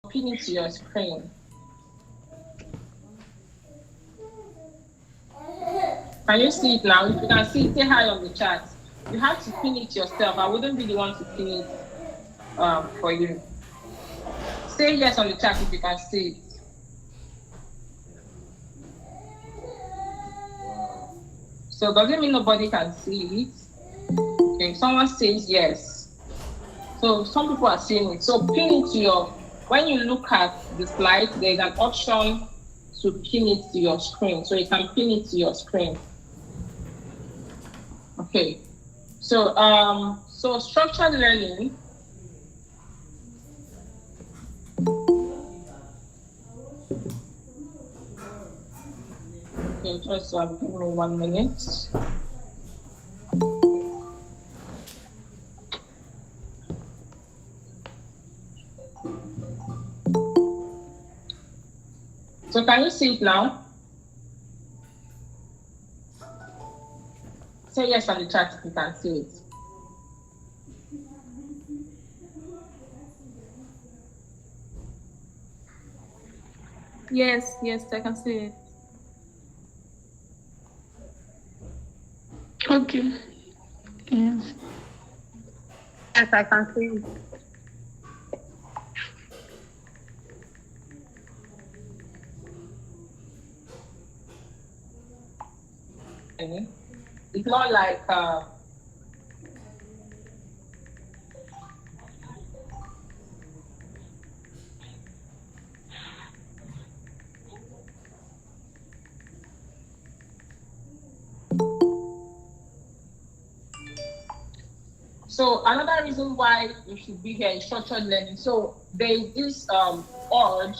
pin it to your screen. Can you see it now? If you can see it, say hi on the chat. You have to pin it yourself. I wouldn't be the one to pin it for you. Say yes on the chat if you can see it. So does it mean nobody can see it? Okay, someone says yes. So some people are seeing it. So pin it to your, when you look at the slide, there's an option to pin it to your screen. So you can pin it to your screen. Okay. So so structured learning. Okay, just give me 1 minute. So can you see it now? Say yes on the chat if you can see it. Yes, I can see it. Okay. Yes. Yes, I can see it. It's not like so another reason why you should be here is structured learning. So there is this urge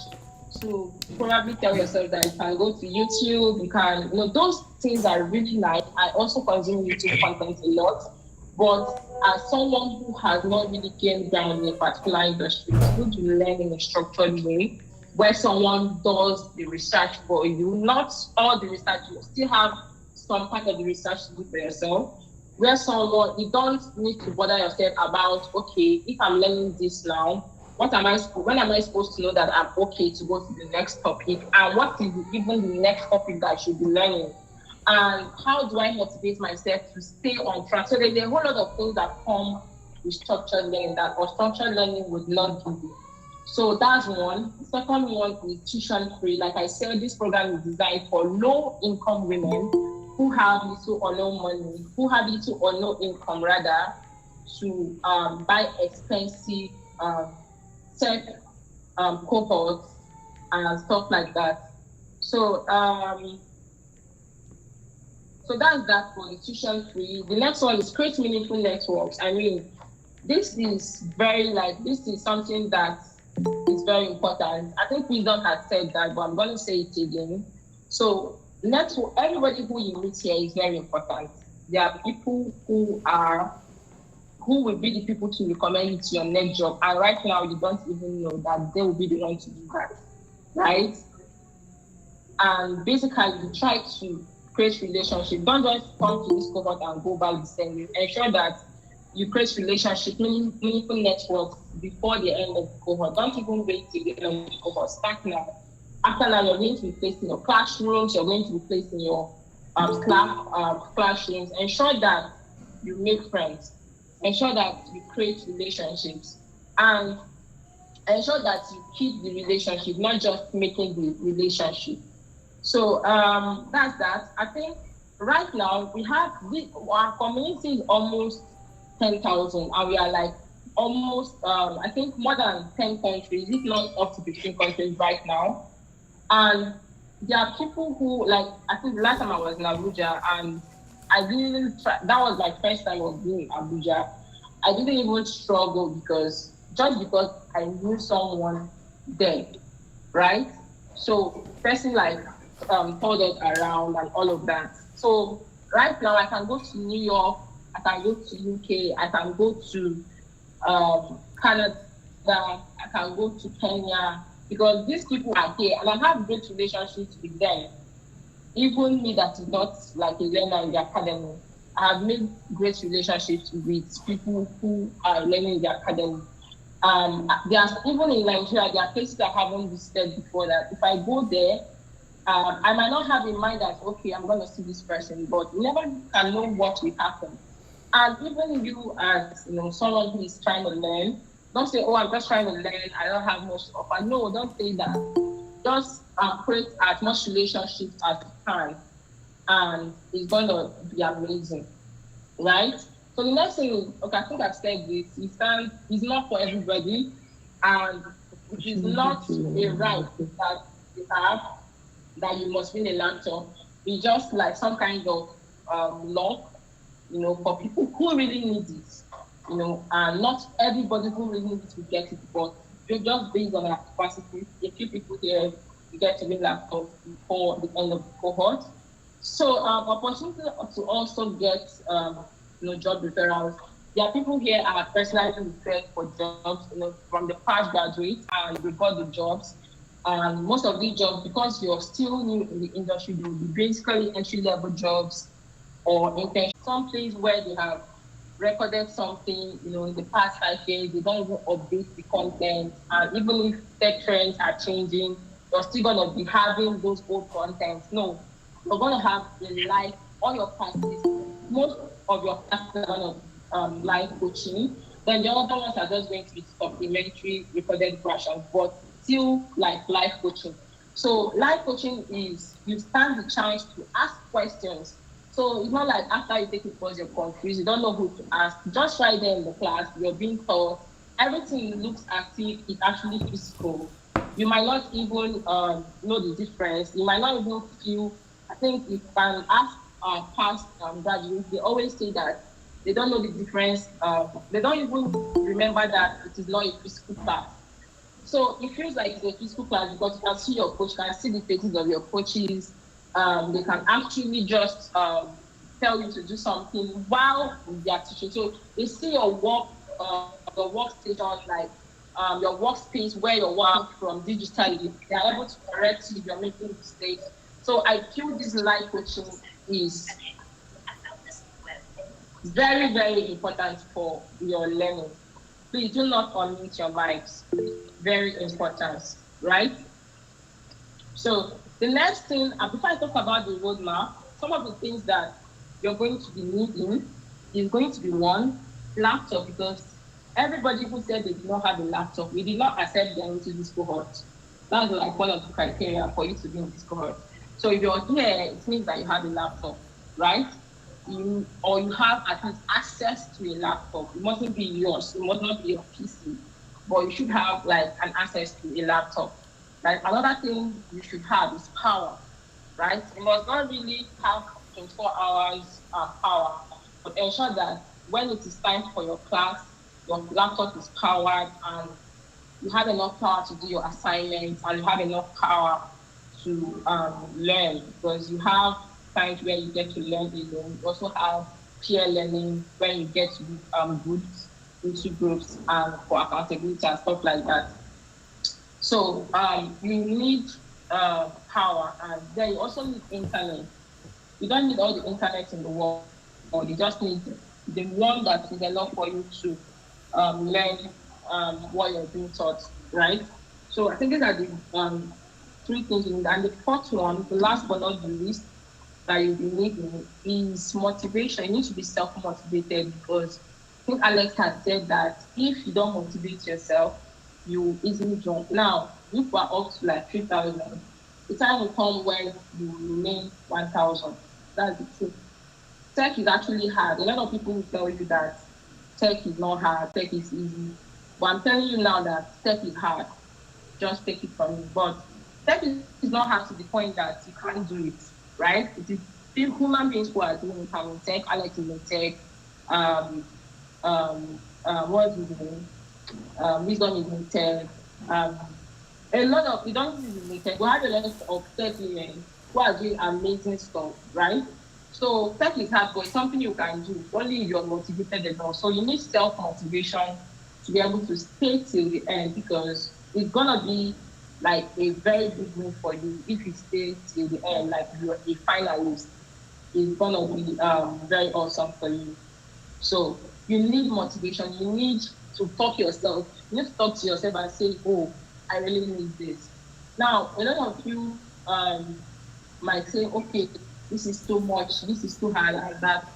to probably tell yourself that you can go to YouTube, you can, those things are really nice. I also consume YouTube content a lot, but as someone who has not really gained ground in a particular industry, it's good to learn in a structured way where someone does the research for you. Not all the research, you still have some part of the research to do for yourself, where someone, you don't need to bother yourself about, okay, if I'm learning this now, when am I supposed to know that I'm okay to go to the next topic? And what is even the next topic that I should be learning? And how do I motivate myself to stay on track? So there's a whole lot of things that come with structured learning that structured learning would not give you. So that's one. The second one is tuition free. Like I said, this program is designed for low-income women who have little or no money, who have little or no income rather, to buy expensive tech cohorts and stuff like that. So so that's that for the tuition free. The next one is create meaningful networks. I mean, this is something that is very important. I think Wisdom has said that, but I'm going to say it again. So network, everybody who you meet here is very important. There are people who will be the people to recommend you to your next job. And right now, you don't even know that they will be the one to do that, right? And basically, you try to create relationships. Don't just come to this cohort and go back the same way. Ensure that you create relationships, meaningful networks before the end of the cohort. Don't even wait till the end of the cohort. Start now. After now, you're going to be placed in your classrooms. You're going to be placed in your classrooms. Ensure that you make friends. Ensure that you create relationships, and ensure that you keep the relationship, not just making the relationship. So that's that. I think right now we have our community is almost 10,000, and we are like almost I think more than 10 countries, if not up to 15 countries right now. And there are people who, like, I think the last time I was in Abuja, and I didn't try, that was my first time of being in Abuja. I didn't even struggle because I knew someone there, right? So person like told us around and all of that. So right now I can go to New York, I can go to UK, I can go to Canada, I can go to Kenya, because these people are here and I have great relationships with them. Even me that is not like a learner in the academy, I have made great relationships with people who are learning in the academy. There's even in Nigeria, there are places I haven't visited before that if I go there, I might not have in mind that okay, I'm going to see this person, but you never can know what will happen. And even you, as someone who is trying to learn, don't say, "Oh, I'm just trying to learn. I don't have much to offer." No, don't say that. Just create as much relationships as you can, and it's going to be amazing, right? So the next thing is, okay, I think I've said this. It's not for everybody, and it is not a right that you have that you must win a laptop. It's just like some kind of luck, for people who really need it, and not everybody who really needs to get it, but just based on our capacity, a few people here you get to win laptops before the end of the cohort. So opportunity to also get job referrals. There are people here are personally referred for jobs, from the past graduates, and they got the jobs. And most of these jobs, because you're still new in the industry, they will be basically entry-level jobs or internship. Some place where they have recorded something, in the past 5 years, they don't even update the content. And even if tech trends are changing, you're still going to be having those old contents. No, you're going to have a live, all your classes, most of your classes are going to live coaching. Then the other ones are just going to be supplementary recorded versions, but still like live coaching. So live coaching is you stand the chance to ask questions. So it's not like after you take it course you're confused, you don't know who to ask. Just right there in the class, you're being taught. Everything looks as if it's actually physical. You might not even know the difference. You might not even feel. I think you can ask past graduates. They always say that they don't know the difference. They don't even remember that it is not a physical class. So it feels like it's a physical class because you can see your coach, you can see the faces of your coaches. They can actually just tell you to do something while they are teaching. So they see your workstation, like your workspace where you're working from digitally. They are able to correct you if you're making mistakes. So I feel this live coaching is very, very important for your learning. Please do not unmute your mics. Very important, right? So the next thing, before I talk about the roadmap, some of the things that you're going to be needing is going to be one, laptop, because everybody who said they did not have a laptop, we did not accept them into this cohort. That's like one of the criteria for you to be in this cohort. So if you're here, it means that you have a laptop, right? Or you have at least access to a laptop. It mustn't be yours. It must not be your PC, but you should have like an access to a laptop. Like another thing you should have is power, right? You must not really have 24 hours power, but ensure that when it is time for your class, your laptop is powered and you have enough power to do your assignments and you have enough power to learn, because you have times where you get to learn alone. You also have peer learning when you get to be groups into groups and for accountability and stuff like that. So you need power, and then you also need internet. You don't need all the internet in the world. You just need the one that is enough for you to learn what you're being taught, right? So I think these are the three things you need. And the fourth one, the last but not the least, that you'll be needing is motivation. You need to be self-motivated, because I think Alex has said that if you don't motivate yourself, you easily jump. Now, if we're up to like 3,000, the time will come when you remain 1,000. That's the truth. Tech is actually hard. A lot of people will tell you that tech is not hard, tech is easy. But I'm telling you now that tech is hard. Just take it from me. But tech is not hard to the point that you can't do it, right? It is human beings who are doing it. I'm in tech, Alex is in tech, what is his name? Wisdom is in tech. A lot of, we don't use in tech, we have a lot of tech women who are doing amazing stuff, right? So tech is hard, but it's something you can do only if you're motivated enough. So you need self-motivation to be able to stay till the end, because it's gonna be like a very big win for you if you stay till the end, like you're a finalist. It's gonna be very awesome for you. So you need motivation, you need to talk yourself. You need to talk to yourself and say, oh, I really need this. Now, a lot of you might say, okay, this is too much, this is too hard, like that.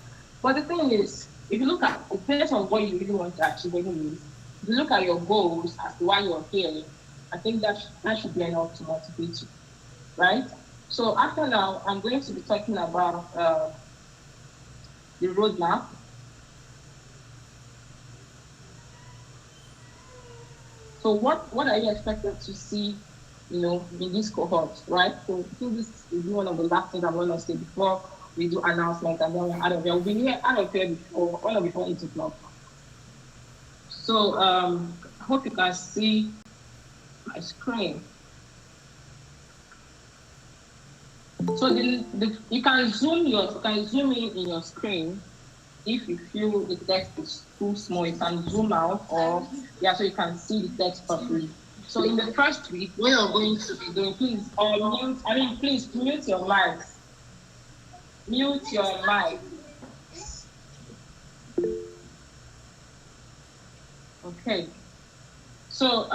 But the thing is, if you look at, it depends on what you really want to achieve anyways. If you look at your goals as to why you're here, I think that should be enough to motivate you, right? So after now, I'm going to be talking about the roadmap. So what are you expected to see, in this cohort, right? So I think this is one of the last things I'm going to say before we do announcement and then we're out of here. We'll be out of here before 8 o'clock. So I hope you can see my screen. So you can zoom in your screen. If you feel the text is too small, you can zoom out, or so you can see the text properly. So in the first week, what you're going to be doing, please mute your mics. Mute your mic. Okay. So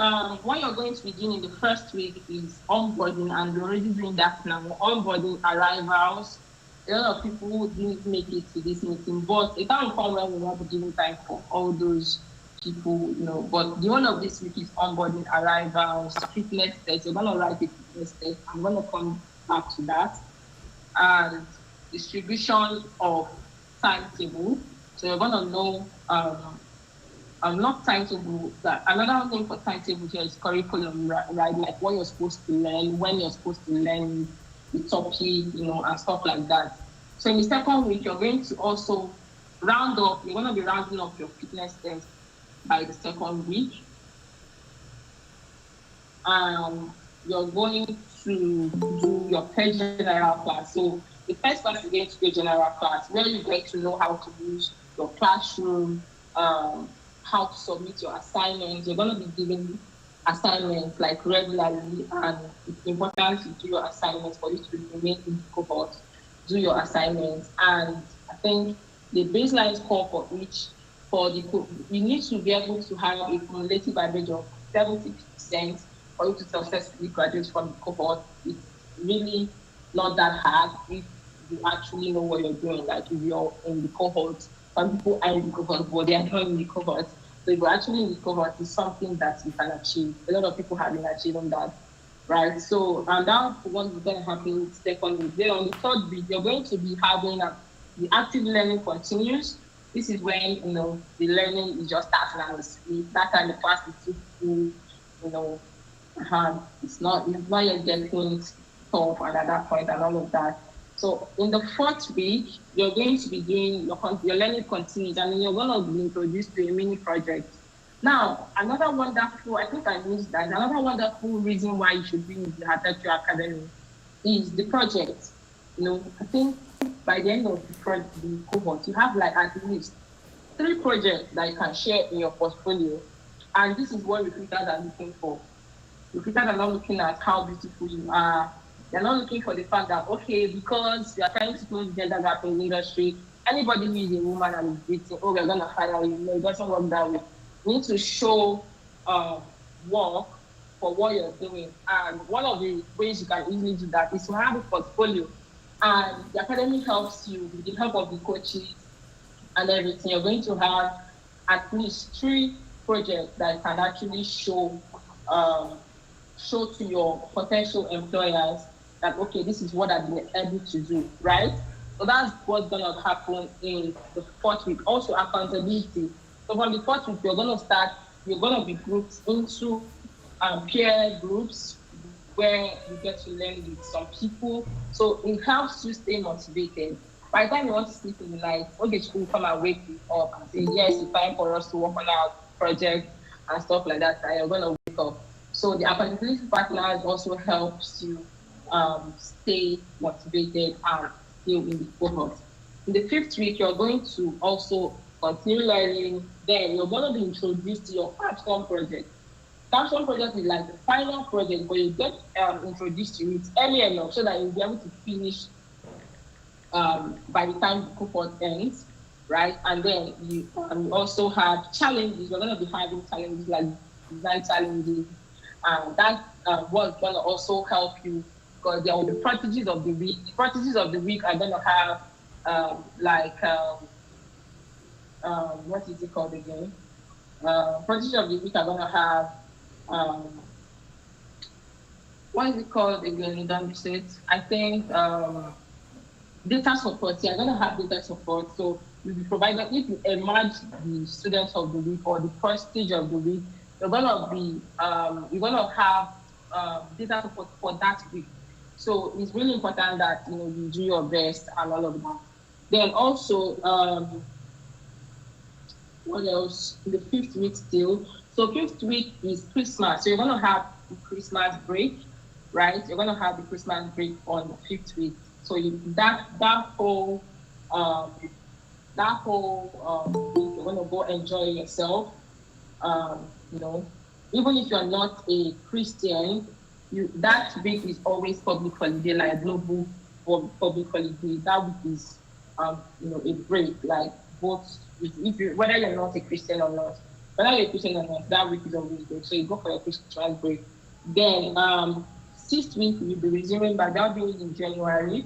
what you're going to be doing in the first week is onboarding, and you're already doing that now. Onboarding arrivals. A lot of people didn't make it to this meeting, but it can't come when we want to give time for all those people, But the one of this week is onboarding arrivals, fitness test. You're going to write a fitness test. I'm going to come back to that. And distribution of timetable. So you're going to know, not timetable, that another thing for timetable here is curriculum, right? Like what you're supposed to learn, when you're supposed to learn the topic, and stuff like that. So in the second week, you're going to also round up, you're going to be rounding up your fitness test by the second week. You're going to do your first general class. So the first class is going to be a general class where you get to know how to use your classroom, how to submit your assignments. You're going to be giving assignments like regularly, and it's important to do your assignments for you to remain in the cohort, do your assignments. And I think the baseline score you need to be able to have a cumulative average of 70% for you to successfully graduate from the cohort. It's really not that hard if you actually know what you're doing. Like if you're in the cohort, some people are in the cohort, but they are not in the cohort. So if you're actually in the cohort, it's something that you can achieve. A lot of people have been achieving that, right? So, and now what's going to happen second week. Then on the third week, you're going to be having the active learning continues. This is when, the learning is just starting and that time the class is too full, it's not yet getting tough and at that point and all of that. So in the fourth week, you're going to be doing your learning continues, and then you're going to be introduced to a mini project. Now, another wonderful reason why you should be in the HerTechTrail Academy is the project. I think by the end of the cohort, you have like at least 3 projects that you can share in your portfolio. And this is what recruiters are looking for. Recruiters are not looking at how beautiful you are. They're not looking for the fact that, okay, because we are trying to close the gender gap in the industry, anybody who is a woman and is dating, we're going to fire you. No, it doesn't work that way. You need to show work for what you're doing. And one of the ways you can easily do that is to have a portfolio. And the academy helps you with the help of the coaches and everything. You're going to have at least 3 projects that can actually show to your potential employers that, okay, this is what I've been able to do, right? So that's what's going to happen in the 4th week. Also, accountability. So from the 4th week, you're going to be grouped into peer groups where you get to learn with some people. So it helps you stay motivated. By the time you want to sleep in the night, okay, school come and wake you up and say, yes, it's time for us to work on our project and stuff like that, and you're going to wake up. So the accountability partners also helps you stay motivated and still in the cohort. In the 5th week, you're going to also continue learning. Then you're going to be introduced to your capstone project. Capstone project is like the final project, but you get introduced to it early enough so that you'll be able to finish by the time the cohort ends. right? And then you also have challenges. You're going to be having challenges like design challenges, and that was going to also help you because there will be strategies of the week. The strategies of the week are going to have what is it called again? Strategies of the week are going to have um, what is it called again? Don't miss it. I think data support. Yeah, I'm going to have data support. So you'll be provided if you emerge the students of the week or the first stage of the week, you're going to have data support for that week. So it's really important that you do your best and all of that. Then also, what else? The fifth week still. So fifth week is Christmas. So you're going to have the Christmas break, right? You're going to have the Christmas break on the fifth week. So that whole week, you're going to go enjoy yourself. You know, even if you're not a Christian, that week is always public holiday, like global public holiday. That week is a break, like both if you whether you're not a Christian or not, that week is always good. So you go for your Christmas break. Then sixth week you'll be resuming back. That'll be in January.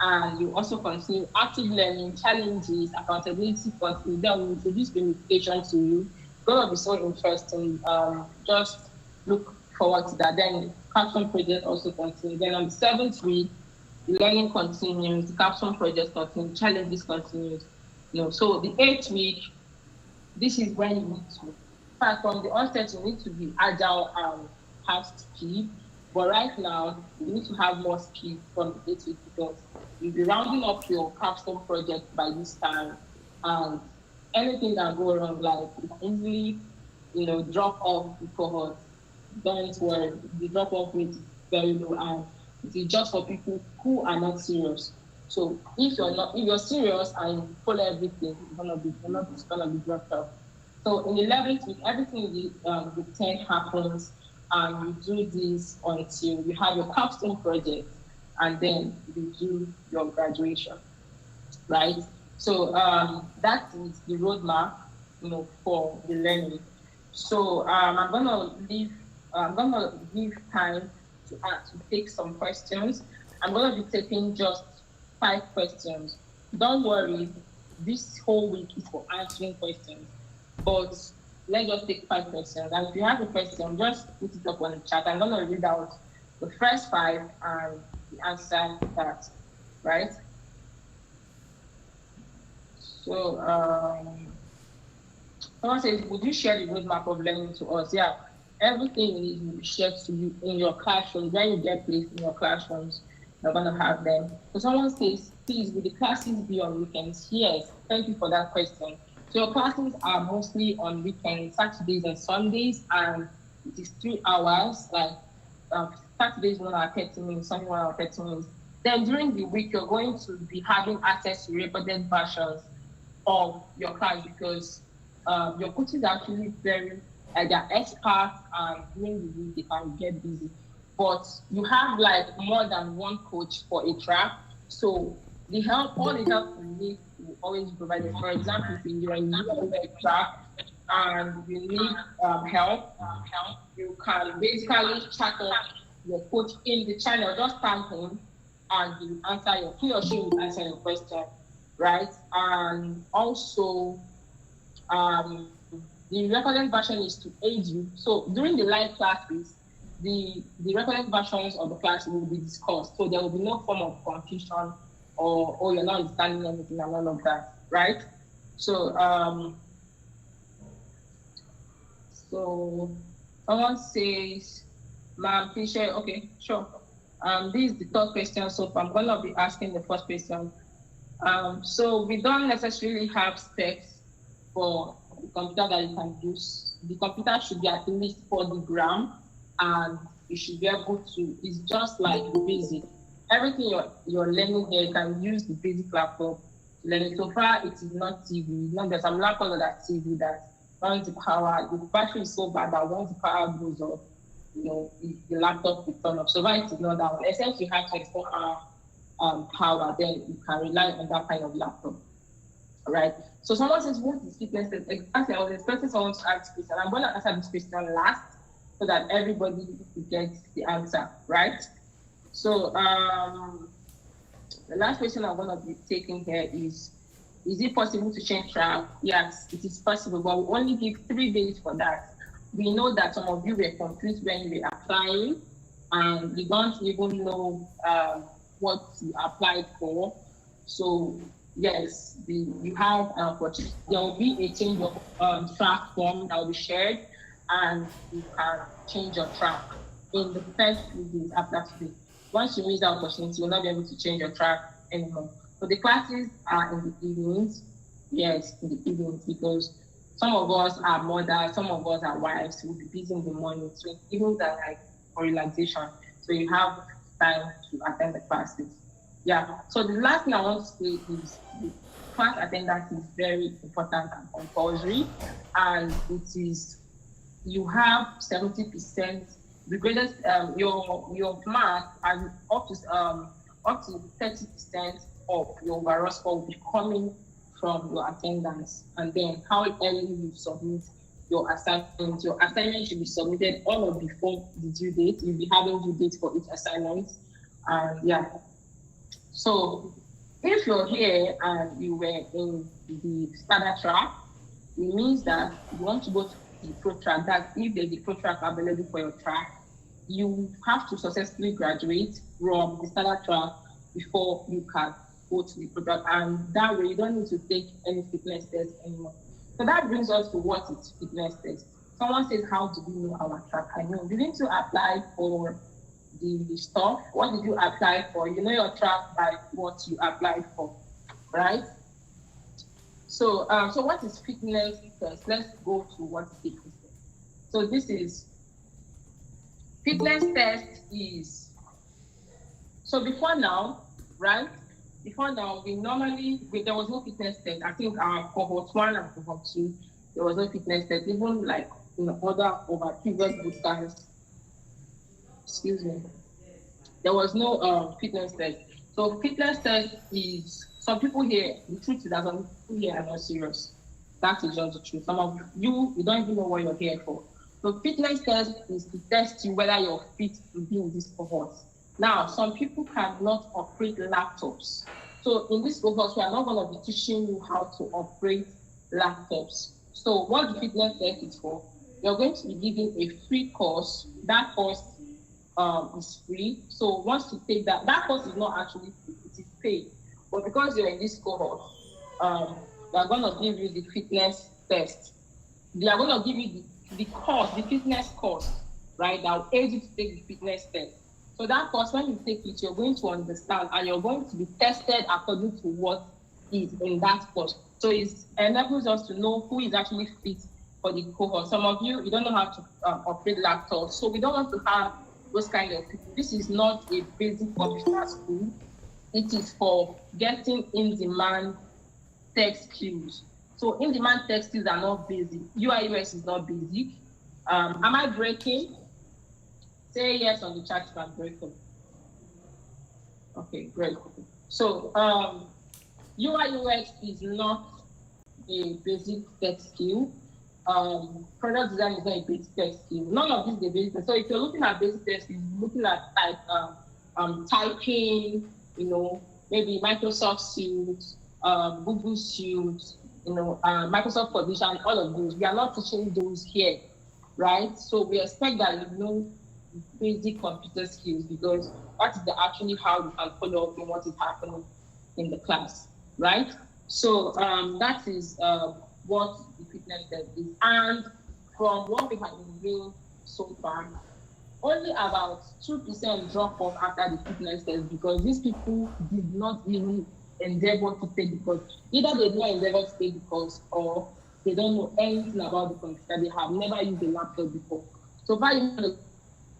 And you also continue active learning, challenges, accountability, continue. Then we introduce gamification to you. It's gonna be so interesting. Just look forward to that. Then capstone project also continue. Then on the seventh week, the learning continues, the capstone project continues, challenges continues. So the eighth week, this is when you need to, from the onset, you need to be agile and have speed. But right now, you need to have more speed from the eighth week because you'll be rounding up your capstone project by this time, and anything that go wrong, like you can easily, drop off the cohort. Don't worry, the drop off rate is very low, and it is just for people who are not serious. So if you're serious and follow everything, it's gonna be dropped off. So in the 11th week, everything with 10 happens, and you do this until you have your capstone project, and then you do your graduation, right? So that is the roadmap, for the learning. So I'm gonna give time to take some questions. I'm gonna be taking just 5 questions. Don't worry, this whole week is for answering questions, but let's just take 5 questions. And if you have a question, just put it up on the chat. I'm gonna read out the first 5 and the answer to that, right? So someone says, would you share the roadmap of learning to us? Yeah, everything will be shared to you in your classroom. When you get placed in your classrooms, you're gonna have them. So someone says, please, will the classes be on weekends? Yes, thank you for that question. So your classes are mostly on weekends, Saturdays and Sundays, and it is 3 hours, like Saturdays 1 hour 30 minutes, Sunday 1 hour 30 minutes. Then during the week, you're going to be having access to recorded versions of your class because your coaches are actually they're experts, and during the week they can get busy. But you have like more than one coach for a track, so all the help you need will always be provided. For example, if you're in a track and you need help, you can basically chat up your coach in the channel, just thank him, and he or she will answer your question, right? And also, the recorded version is to aid you. So during the live classes, the recorded versions of the class will be discussed. So there will be no form of confusion or you're not understanding anything and all of that, right? So someone says, ma'am, please share. Okay, sure. This is the third question, so I'm gonna be asking the first question. So we don't necessarily have specs for the computer that you can use. The computer should be at least 40 grams, and you should be able to, it's just like the basic. Everything you're learning here, you can use the basic laptop to learn it. So far, it is not TV. There's some laptops that TV that once the power, the battery is so bad that once the power goes off, the laptop will turn off. So far, it is not that one. Except you have 24-hour power, then you can rely on that kind of laptop. right? So someone says, what is fitness test? Exactly, I was expecting someone to ask this, and I'm going to answer this question last so that everybody gets the answer, right? So the last question I'm going to be taking here is it possible to change track? Yes, it is possible, but we only give 3 days for that. We know that some of you were confused when you were applying, and you don't even know what you applied for. So yes, you have an opportunity. There will be a change of track form that will be shared, and you can change your track in the first 3 days after today. Once you miss that opportunity, you'll not be able to change your track anymore. So the classes are in the evenings. Yes, in the evenings, because some of us are mothers, some of us are wives, we'll be busy in the morning. So evenings are like for relaxation. So you have time to attend the classes. Yeah. So the last thing I want to say is the class attendance is very important and compulsory, and it is you have 70%. The greatest your mark and up to 30% of your overall score will be coming from your attendance, and then how early you submit your assignment. Your assignment should be submitted on or before the due date. You'll be having due date for each assignment, and yeah. So if you're here and you were in the standard track, it means that you want to go to the pro track. That if there's a pro track available for your track, you have to successfully graduate from the standard track before you can go to the pro track. And that way, you don't need to take any fitness test anymore. So that brings us to what is fitness test. Someone says, how do we know our track? I mean, you need to apply for the stuff. What did you apply for? You know your track by what you applied for, right? So, so what is fitness test? Let's go to what is fitness test. So this is fitness test is, so before now, right? Before now, there was no fitness test. I think our cohort 1 and cohort 2, there was no fitness test, even like in order of our previous boot camps. Excuse me. There was no fitness test. So fitness test is, some people here, the truth is that some people here are not serious. That is just the truth. Some of you don't even know what you're here for. So fitness test is to test you whether you're fit to be in this cohort. Now, some people cannot operate laptops. So in this cohort, we are not going to be teaching you how to operate laptops. So what the fitness test is for, you're going to be given a free course. That course is free. So once you take that course is not actually free, it is paid. But because you're in this cohort, they're going to give you the fitness test. They are going to give you the course, the fitness course, right? That will aid you to take the fitness test. So that course, when you take it, you're going to understand and you're going to be tested according to what is in that course. So it enables us to know who is actually fit for the cohort. Some of you don't know how to operate laptops, so we don't want to have those kind of people. This is not a basic computer school. It is for getting in-demand tech skills. So in-demand tech skills are not basic. UI UX is not basic. Am I breaking? Say yes on the chat if I'm breaking. Okay, great. So UI UX is not a basic tech skill. Product design is not a basic tech skill. None of these are basic. So if you're looking at basic tech skills, you're looking at typing, maybe Microsoft Suite, Google Suite, Microsoft Position, all of those. We are not teaching those here, right? So we expect that you know basic computer skills, because that is actually how you can follow up in what is happening in the class, right? So that is what the fitness test is. And from what we have been doing so far, only about 2% drop off after the fitness test, because these people did not even endeavor to take the course. Either they did not endeavor to take the course, or they don't know anything about the computer. They have never used a laptop before. So far, you know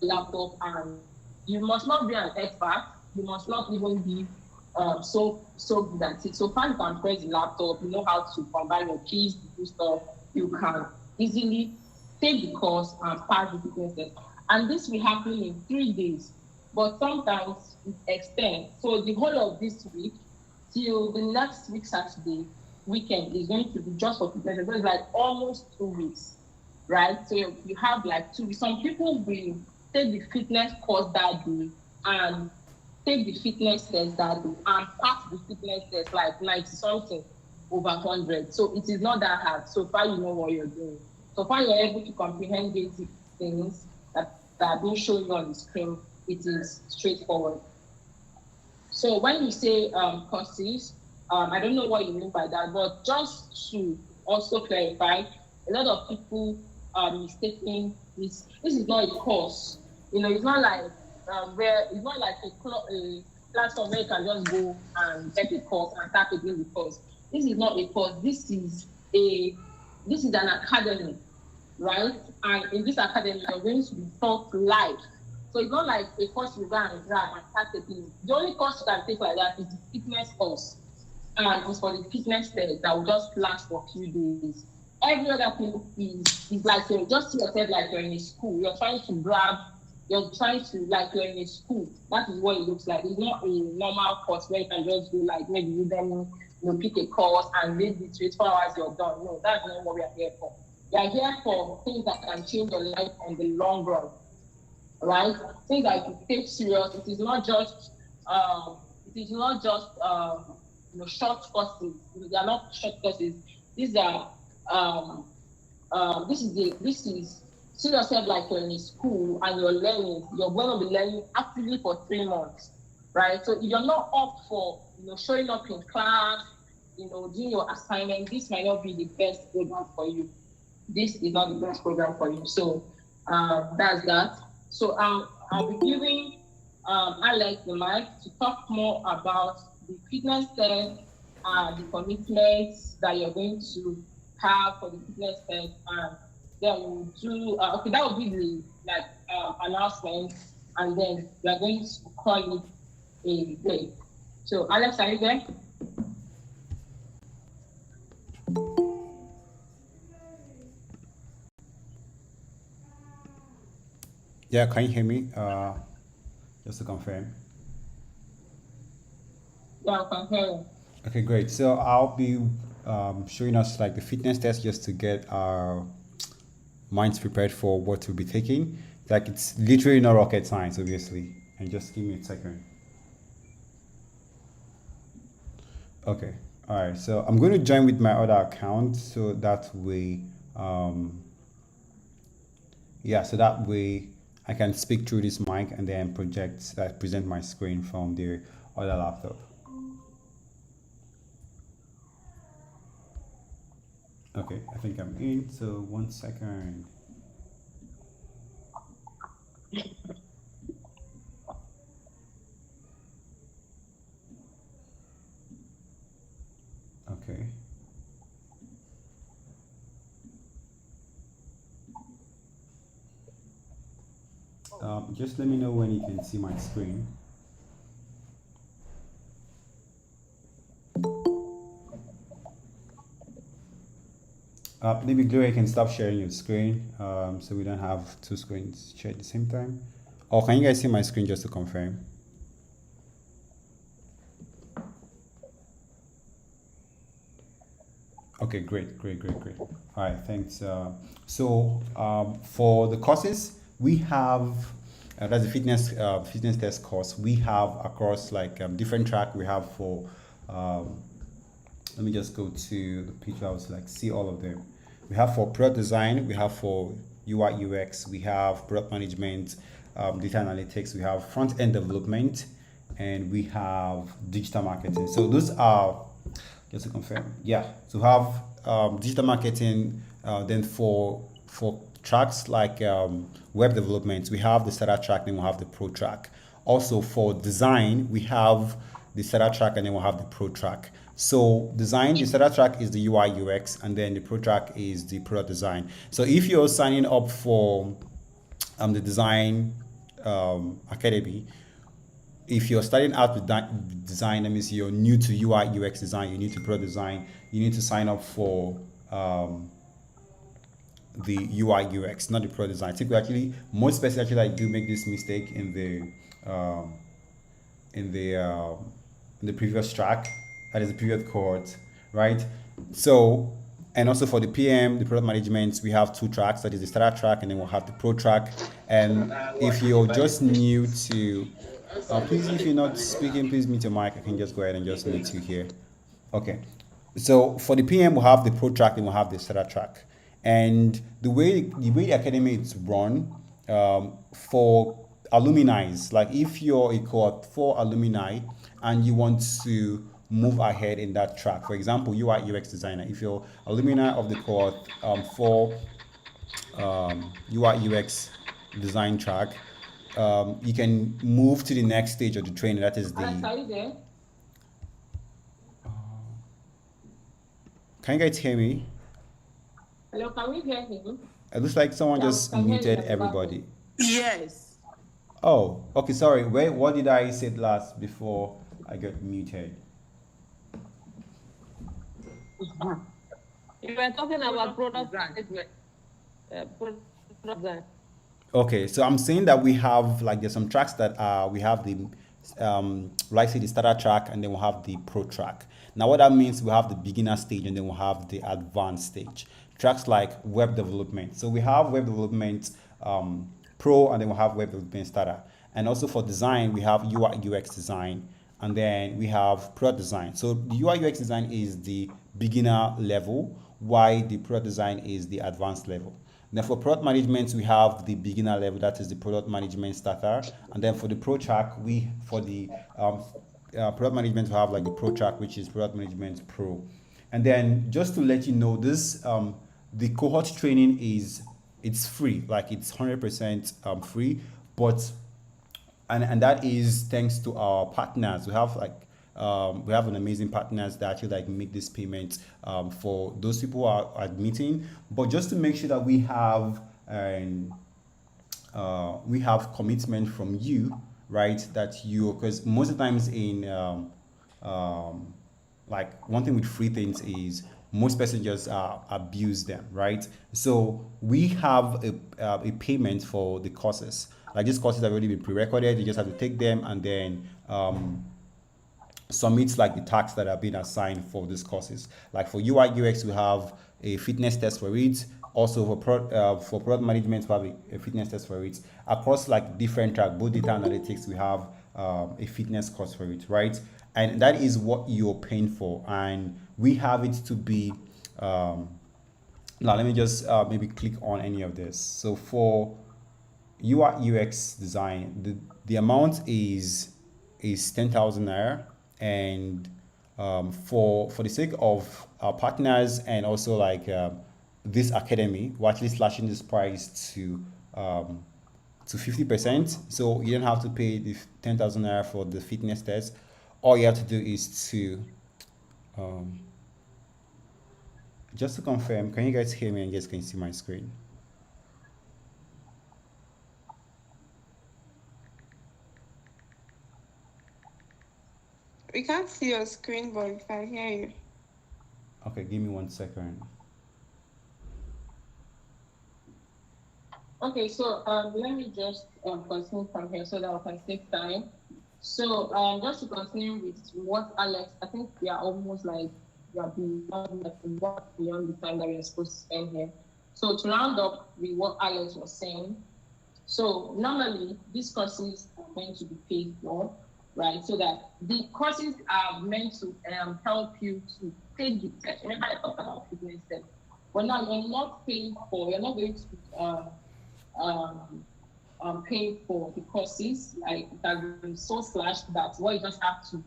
the laptop, and you must not be an expert. You must not even be so good at it. So far, you can press the laptop. You know how to combine your keys, do stuff. You can easily take the course and pass the fitness test. And this will happen in 3 days, but sometimes it extends. So the whole of this week till the next week Saturday, weekend is going to be just for fitness. So it's like almost 2 weeks, right? So you have like 2 weeks. Some people will take the fitness course that day and take the fitness test that day and pass the fitness test like 90 something over 100. So it is not that hard. So far, you know what you're doing. So far, you're able to comprehend basic things that are being shown you on the screen. It is straightforward. So when you say courses, I don't know what you mean by that, but just to also clarify, a lot of people are mistaking this. This is not a course. It's not like it's not like a platform where you can just go and get a course and start taking the course. This is not a course. This is an academy, right? And in this academy, you're going to be taught live. So it's not like a course you go and grab and start taking. The only course you can take like that is the fitness course. And it's for the fitness test that will just last for a few days. Every other thing is like you just see yourself like you're in a school. You're trying to like you're in a school. That is what it looks like. It's not a normal course where you can just do like maybe you then pick a course and read the 24 hours you're done. No, that's not what we are here for. We are here for things that can change your life on the long run. Right? Things that you take serious. It is not just short courses. They are not short courses. These are this is see yourself like you're in a school and you're learning. You're going to be learning actively for 3 months, right? So if you're not up for showing up in class, doing your assignment, this might not be the best program for you. This is not the best program for you. So that's that. So I'll be giving Alex the mic to talk more about the fitness test, the commitments that you're going to have for the fitness test, and then we'll do. That will be the announcement, and then we are going to call it a day. So Alex, are you there? Yeah, can you hear me? Just to confirm. Yeah, I can hear you. Okay, great. So I'll be showing us like the fitness test just to get our minds prepared for what we'll be taking. Like it's literally not rocket science, obviously. And just give me a second. Okay. All right. So I'm going to join with my other account so that way, so that way I can speak through this mic and then present my screen from the other laptop. Okay, I think I'm in, so 1 second. Okay. Just let me know when you can see my screen. Maybe Gloria can stop sharing your screen so we don't have 2 screens shared at the same time. Or can you guys see my screen just to confirm? Okay, great. All right, thanks. So for the courses, we have that's the fitness test course. We have across like different track. We have for let me just go to the page. I was like see all of them. We have for product design. We have for UI UX. We have product management, data analytics. We have front end development, and we have digital marketing. So those are just to confirm. Yeah. To have digital marketing. Then for tracks like web development, we have the starter track, then we'll have the pro track. Also for design, we have the starter track and then we'll have the pro track. So design, the starter track is the UI UX, and then the pro track is the product design. So if you're signing up for the design academy, if you're starting out with that design, that means you're new to UI UX design, you're new to product design, you need to sign up for the UI UX, not the product design. I think we actually most especially like do make this mistake in the previous track, that is the previous cohort, right? So, and also for the PM, the product management, we have two tracks. That is the starter track, and then we'll have the pro track. And if you're just new to, please, if you're not speaking, please mute your mic. I can just go ahead and just mute you here. Okay. So for the PM, we'll have the pro track, and we'll have the starter track. And the way the academy is run, for alumni, like if you're a cohort for alumni and you want to move ahead in that track, for example, you are UX designer. If you're alumni of the cohort for UI UX design track, you can move to the next stage of the training. That is Alex, the. are you there? Can you guys hear me? Hello, can we hear him? It looks like someone Yeah, we just can hear you muted at the back. everybody. Yes. Oh, okay. Sorry. Wait, what did I say last before I got muted? You were talking about product management. Product design. Okay, so I'm saying that we have like there's some tracks that we have the like say the starter track, and then we'll have the pro track. Now what that means, we have the beginner stage and then we'll have the advanced stage. Tracks like web development. So we have web development pro, and then we'll have web development starter. And also for design, we have UI UX design, and then we have product design. So the UI UX design is the beginner level, while the product design is the advanced level. Then for product management, we have the beginner level, that is the product management starter. And then for the pro track, for the product management, we have like the pro track, which is product management pro. And then just to let you know, this the cohort training it's free, like it's 100% free, but and that is thanks to our partners. We have an amazing partners that actually like make this payment for those people who are admitting. But just to make sure that we have commitment from you, right? That you, because most of the times in like one thing with free things is most passengers abuse them, right? So we have a payment for the courses. Like these courses have already been pre-recorded. You just have to take them and then submit like the tasks that have been assigned for these courses. Like for UI UX, we have a fitness test for it. Also for product management, we have a fitness test for it. Across like different track, both data analytics, we have a fitness course for it, right? And that is what you're paying for, and we have it to be. Now let me just maybe click on any of this. So for UI UX design, the amount is 10,000 naira, and for the sake of our partners and also like this academy, we're actually slashing this price to 50%. So you don't have to pay the 10,000 naira for the fitness test. All you have to do is to just to confirm, can you guys hear me and guys can see my screen? We can't see your screen, but we can hear you. Okay, give me 1 second. Okay, so let me just continue from here so that we can save time. So just to continue with what Alex, I think we are almost like we are beyond the time that we are supposed to spend here. So to round up with what Alex was saying, so normally these courses are going to be paid for, right? So that the courses are meant to help you to take the test. Remember I talked about fitness test. But now you're not paying for, you're not going to pay for the courses, like it has been so slashed that what you just have to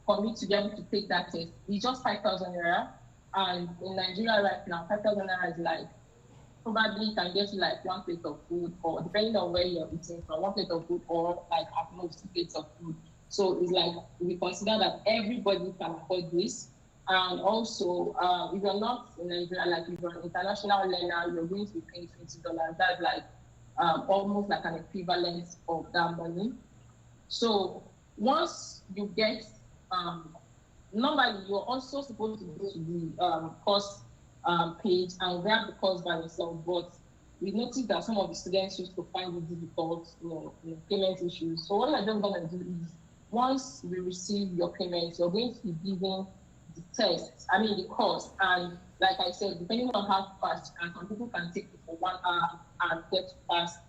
commit to be able to take that test is just 5,000 naira. And in Nigeria right now, 5,000 naira is like probably can get you like one plate of food, or depending on where you're eating from, one plate of food or like at most 2 plates of food. So it's like we consider that everybody can afford this. And also, if you're not in Nigeria, like if you're an international learner, you're going to be paying $20. That's like almost like an equivalent of that money. So once you get, normally you're also supposed to go to the course page and grab the course by yourself, but we noticed that some of the students used to find it difficult, payment issues. So what I'm just going to do is, once we receive your payment, you're going to be given the test, I mean the course. And like I said, depending on how fast, and some people can take it for 1 hour and get past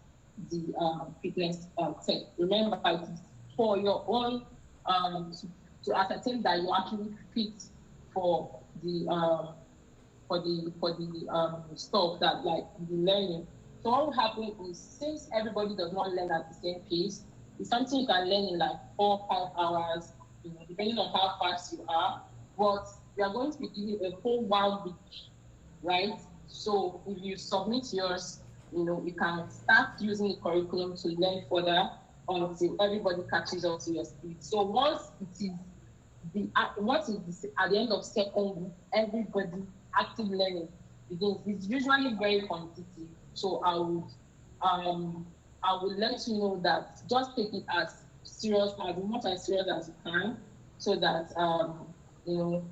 the fitness test. Remember, it is for your own to ascertain that you're actually fit for the stuff that like the learning. So what will happen is, since everybody does not learn at the same pace, it's something you can learn in like 4 or 5 hours, depending on how fast you are. But we are going to be giving a whole 1 week, right? So if you submit yours, you can start using the curriculum to learn further until everybody catches up to your speed. So once it is at the end of second week, everybody active learning begins. It's usually very competitive. So I would let you know that just take it as much as serious as you can, so that you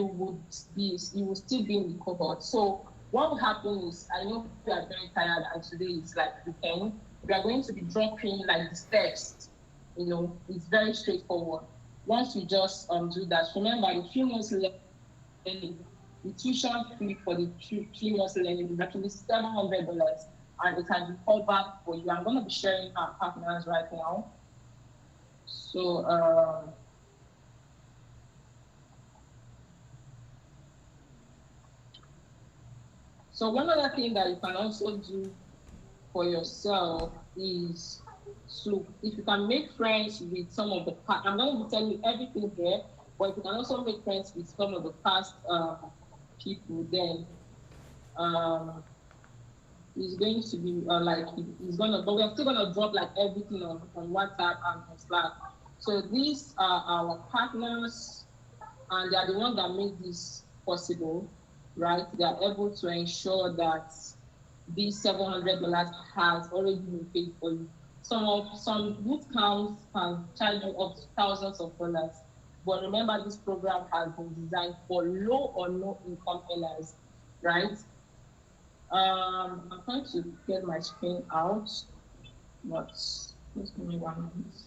will still be in the cohort. So what will happen is, I know we are very tired and today is like weekend. We are going to be dropping like the steps. It's very straightforward. Once you just do that, remember the 3 months learning, the tuition fee for the 3 months learning is actually $700, and it can be covered for you. I'm going to be sharing our partners right now. So one other thing that you can also do for yourself is, so if you can make friends with some of the past, I'm going to be telling you everything here, but if you can also make friends with some of the past people, then it's going to be but we're still going to drop like everything on WhatsApp and on Slack. So these are our partners, and they are the ones that make this possible, right? They are able to ensure that these $700 has already been paid for you. Some boot camps can charge you up to thousands of dollars. But remember, this program has been designed for low or no income earners, right? I'm going to get my screen out, but just give me 1 minute.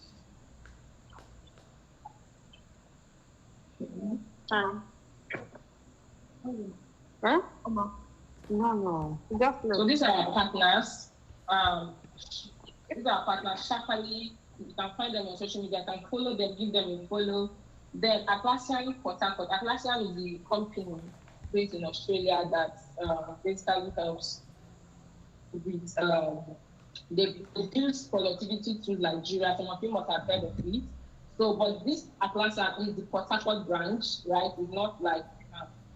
Huh? No. Just look. So these are our partners. These are our partners. Shakali, you can find them on social media. You can follow them, give them a follow. Then Atlassian Port Harcourt. Atlassian is the company based in Australia that basically helps with they build productivity tools like Jira. Some of you must have heard of it. So, but this Atlassian is the Port Harcourt branch, right? It's not like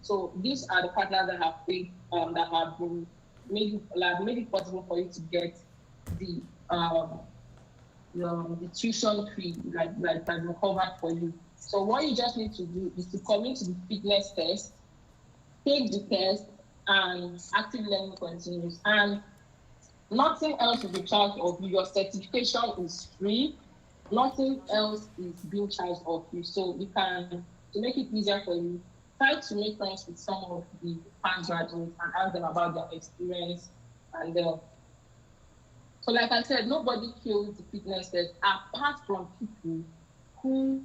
so. These are the partners that have paid, that have been made it possible for you to get the tuition fee like has been covered for you. So what you just need to do is to commit to the fitness test, take the test, and active learning continues. And nothing else will be charged of you. Your certification is free. Nothing else is being charged of you. So you can, to make it easier for you, try to make friends with some of the past graduates and ask them about their experience. And so like I said, nobody fails the fitness test apart from people who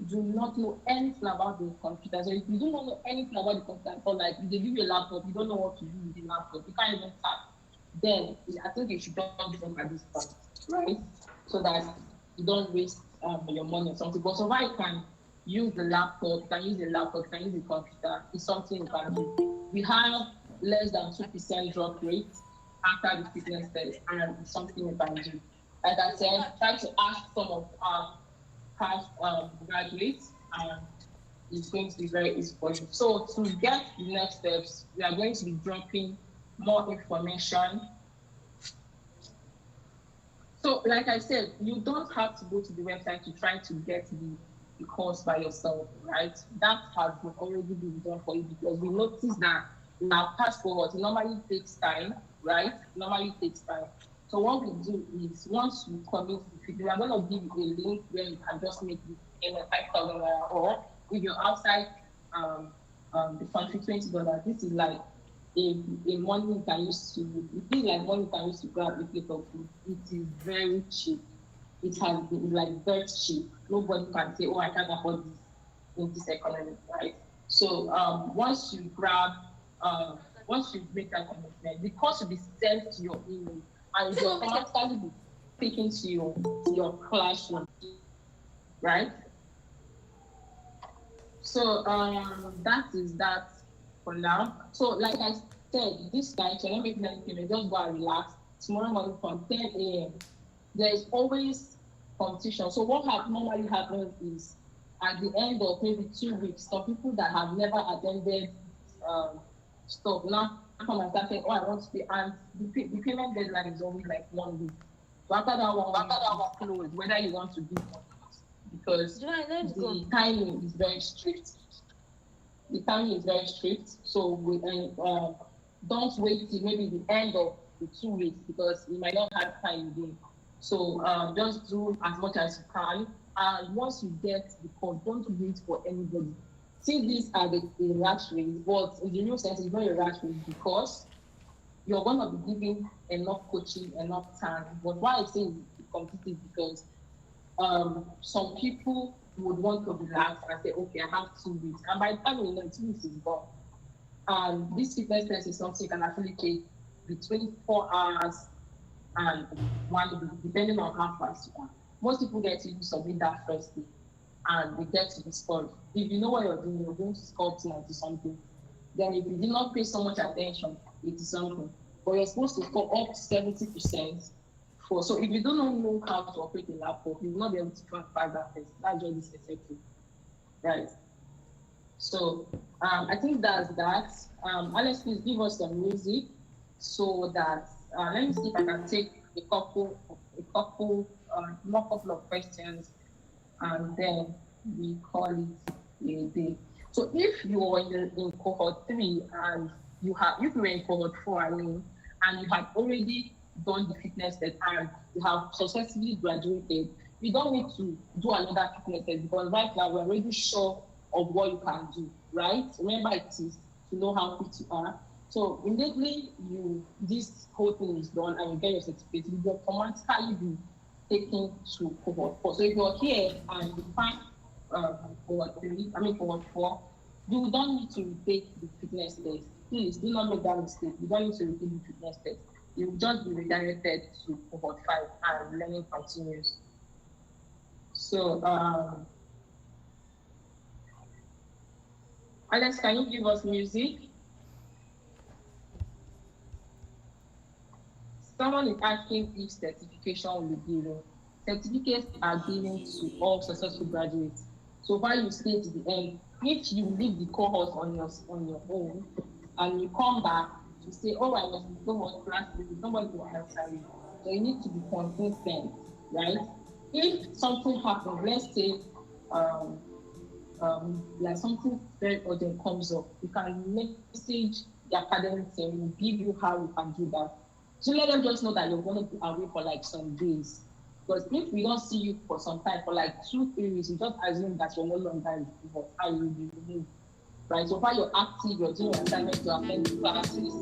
do not know anything about the computer. So if you do not know anything about the computer, or like if they give you a laptop, you don't know what to do with the laptop, you can't even type, then I think you should don't give them at this point, right? So that you don't waste your money or something. But so far you can use the laptop, you can use the computer, it's something you can do. We have less than 2% drop rate after the fitness test, and it's something you can do. Like I said, try to ask some of our past graduates, and it's going to be very easy for you. So to get the next steps, we are going to be dropping more information. So like I said, you don't have to go to the website to try to get the course by yourself, right? That has already been done for you, because we noticed that in our past cohort, it normally takes time, right? So what we do is, once you commit to the, we are going to give you a link where you can just make the payment $5,000, or if you're outside the country, $20. This is like a money you can use to, it is like money you can use to grab a plate of food. It is very cheap. It has been like very cheap. Nobody can say, oh, I can't afford this in this economy, right? So once you make that commitment, the course will be sent to your email and it will automatically be taken to your classroom, right? So that is that for now. So like I said, this night you're not making any payment, just go and relax. Tomorrow morning from 10 a.m. there is always competition. So what normally happens is at the end of maybe 2 weeks, some people that have never attended stuff now come and start saying, oh, I want to pay, and the payment deadline is always like 1 week. So after that one close, whether you want to do it or not, because the timing is very strict. The timing is very strict. So don't wait till maybe the end of the 2 weeks because you might not have time again. So just do as much as you can. And once you get the code, don't wait for anybody. See this as a rat race, but in the real sense, it's not a rat race because you're going to be giving enough coaching, enough time. But why I say it's competitive because some people would want to relax and say, okay, I have 2 weeks. And by the time you know 2 weeks is gone. And this fitness test is something you can actually take between 4 hours and 1 week, depending on how fast you are. Most people get to submit that first day and they get to be scored. If you know what you're doing, you're going to score to something. Then if you did not pay so much attention, it is something. But you're supposed to score up to 70%. So if you don't know how to operate a laptop, you will not be able to pass that test. That's just effective, right? So I think that's that. Alex, please give us some music so that let me see if I can take a couple of questions, and then we call it a day. So if you are in cohort 3 and if you were in cohort 4, and you have already done the fitness test and you have successfully graduated, you don't need to do another fitness test because right now we're already sure of what you can do, right? Remember, it is to know how fit you are. So immediately this whole thing is done and you get your certificate, you will automatically be taken to cohort 4. So if you're here and you find cohort 4, you don't need to retake the fitness test. Please do not make that mistake. You don't need to retake the fitness test. You will just be redirected to cohort 5 and learning continues. So Alex, can you give us music? Someone is asking if certification will be given. Certificates are given to all successful graduates. So while you stay to the end, if you leave the cohort on your own and you come back to say, oh, I was in cohort class, nobody will answer you. So you need to be consistent, right? If something happens, let's say like something very urgent comes up, you can message the academic team, will give you how you can do that. So let them just know that you're going to be away for like some days. Because if we don't see you for some time, for like 2-3 weeks, you just assume that you're no longer in cohort and you will be removed. Right? So while you're active, you're doing your assignments, you're attending classes.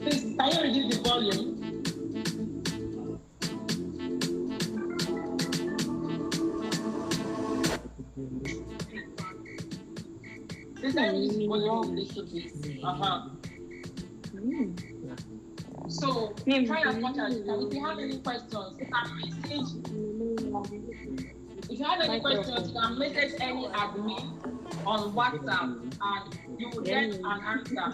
Please, can you reduce the volume? Please, can you reduce the volume a little bit? So try as much as you can. If you have any questions, you can message. If you have any questions, you can message any admin on WhatsApp and you will get an answer.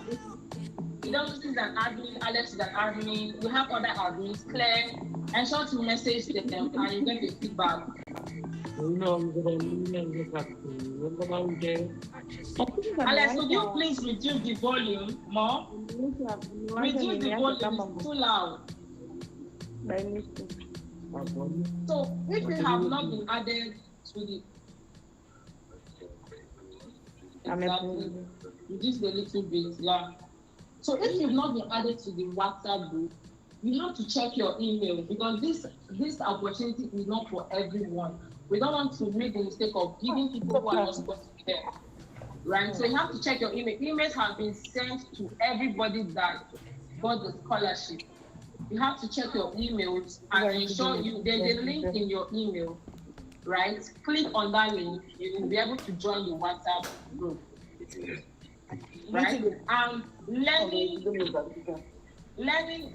Idan is an admin, Alex is an admin, we have other admins, Claire, ensure to message them and you get the feedback. Alex, could you please reduce the volume more? Reduce the volume, it's too loud. So if you have not been added to the exactly, reduce a little bit, yeah. So if you've not been added to the WhatsApp group, you have to check your email because this opportunity is not for everyone. We don't want to make the mistake of giving people who are not supposed to be there. Right? So you have to check your email. Emails have been sent to everybody that got the scholarship. You have to check your emails and ensure there's a link in your email right? Click on that link, you will be able to join the WhatsApp group, right? And learning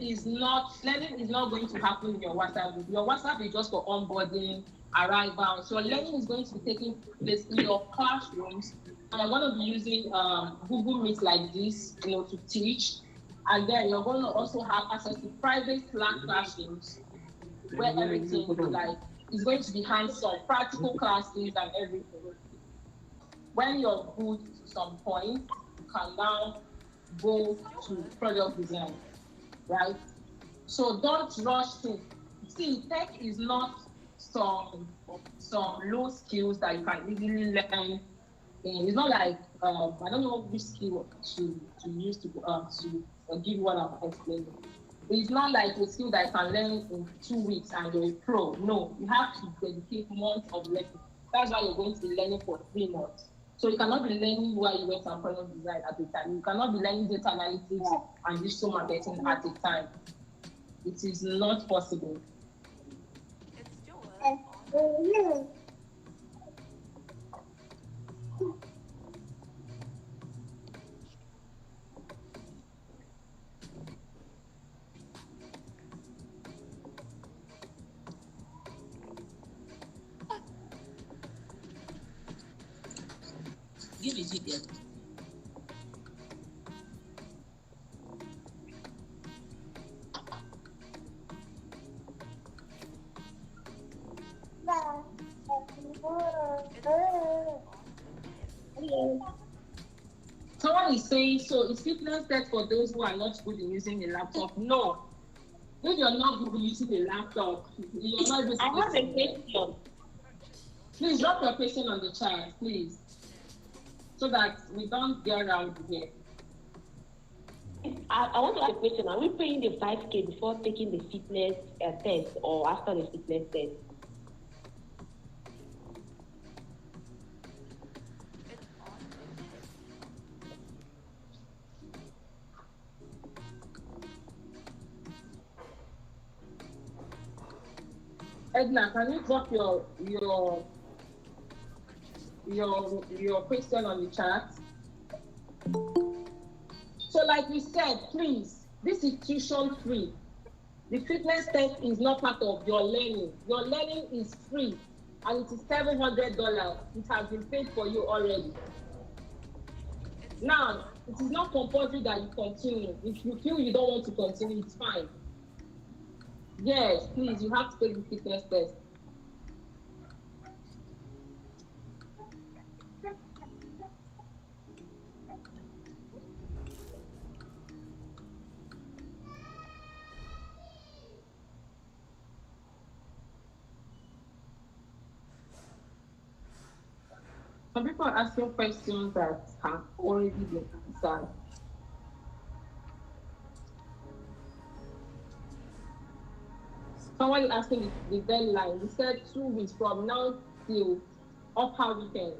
is not going to happen in your WhatsApp group. Your WhatsApp is just for onboarding, arrival. So learning is going to be taking place in your classrooms, and you're going to be using Google Meet like this, to teach. And then you're going to also have access to private Slack classrooms where everything is going to be hands-on, practical classes and everything. When you're good to some point, you can now go to product design, right? So don't rush things. See, tech is not some low skills that you can easily learn. It's not like I don't know which skill to use to give what I'm explaining. It's not like a skill that you can learn in 2 weeks and you're a pro. No, you have to dedicate months of learning. That's why you're going to be learning for 3 months. So you cannot be learning while you work on product design at a time. You cannot be learning data analytics and digital marketing at a time. It is not possible. Give it to them. Someone is saying, so is fitness test for those who are not good in using a laptop? No. If you're not good in using a laptop, you're not able to. I have a question. Please drop your question on the chat, please, so that we don't get around here. I want to ask a question. Are we paying the 5K before taking the fitness test or after the fitness test? Edna, can you drop your question on the chat? So like we said, please, this is tuition free. The fitness test is not part of your learning. Your learning is free and it is $700. It has been paid for you already. Now, it is not compulsory that you continue. If you feel you don't want to continue, it's fine. Yes, please, you have to take the fitness test. Some people are asking questions that have already been answered. Someone is asking the deadline. We said 2 weeks from now till upper weekend.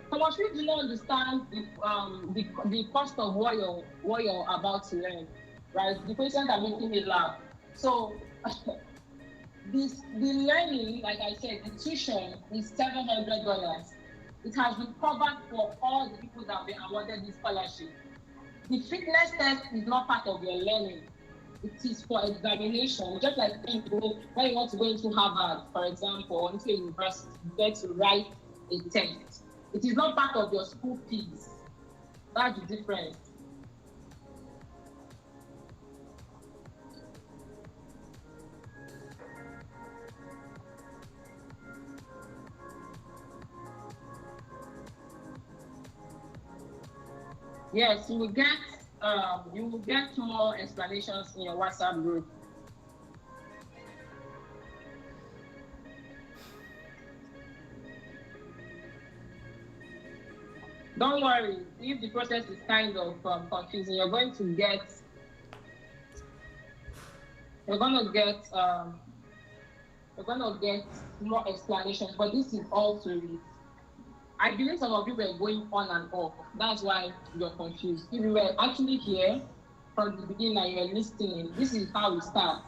Some of you do not understand the cost of what you're about to learn, right? The questions are making me laugh. So the learning, like I said, the tuition is $700. It has been covered for all the people that were awarded this scholarship. The fitness test is not part of your learning. It is for examination, just like when you want to go into Harvard, for example, or into a university, you get to write a test. It is not part of your school fees. That's the difference. Yes, you will get more explanations in your WhatsApp group. Don't worry, if the process is kind of confusing, you're going to get you're gonna get more explanations, but this is all to it. I believe some of you were going on and off. That's why you're confused. If you were actually here from the beginning and you're listening, this is how we start.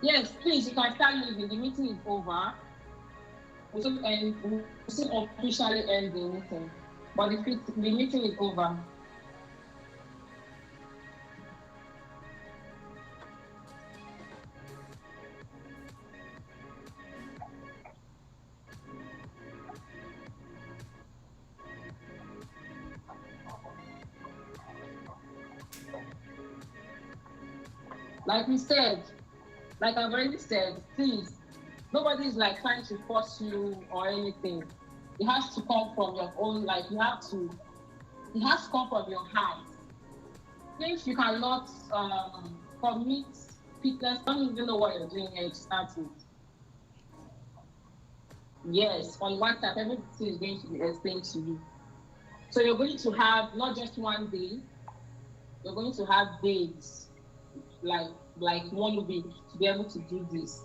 Yes, please, you can start leaving. The meeting is over. We'll still officially end the meeting, but the meeting is over. Like we said, like I've already said, please, nobody is like trying to force you or anything. It has to come from your own, like it has to come from your heart. If you cannot commit fitness, don't even know what you're doing here to start with. Yes, on WhatsApp, everything is going to be explained to you. So you're going to have not just one day, you're going to have days, like 1 week to be able to do this.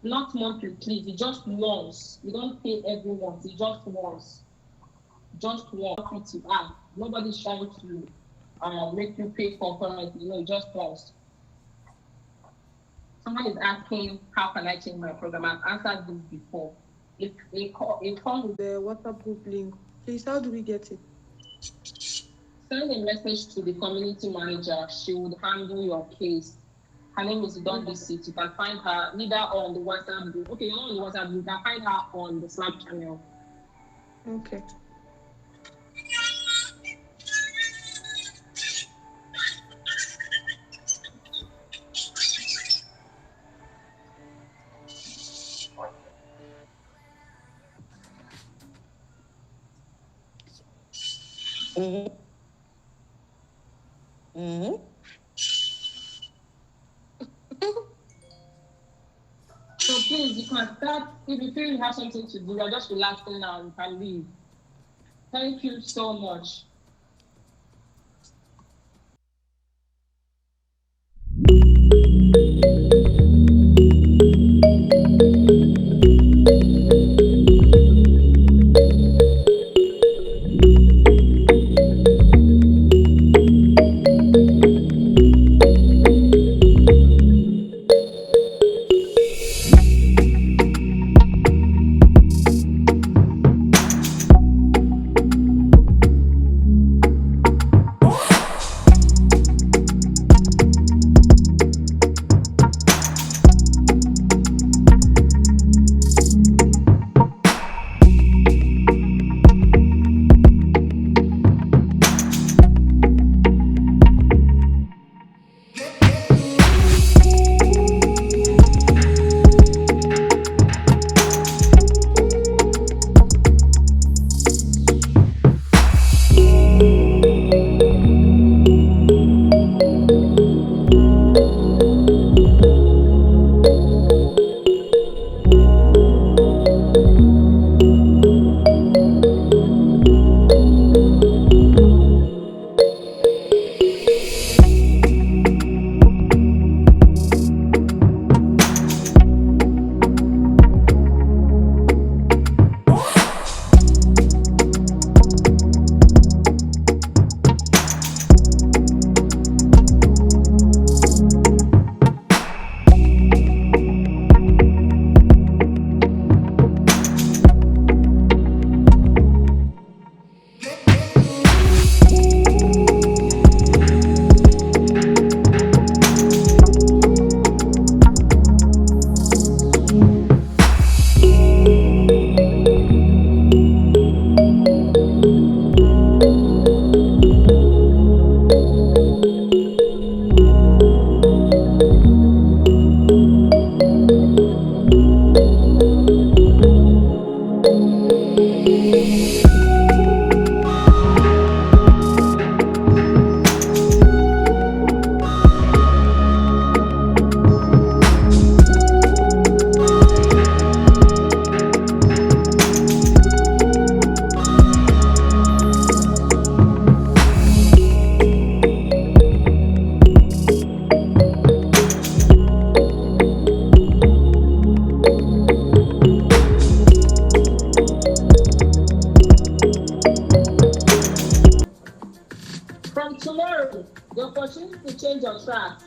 Not monthly, please. It's just once. You don't pay every month. It's just once. Just once to add. Nobody's trying to make you pay concurrently. Just once. Someone is asking, how can I change my program? I've answered this before. If a form with The WhatsApp group link. Please, how do we get it? send a message to the community manager. She would handle your case. Her name is Don Visit. You can find her either on the WhatsApp group. Okay, you're not on the WhatsApp group. You can find her on the Slack channel. Okay. So please, you can start. If you feel you have something to do, you're just relaxing now, you can leave. Thank you so much. tomorrow, the opportunity to change your track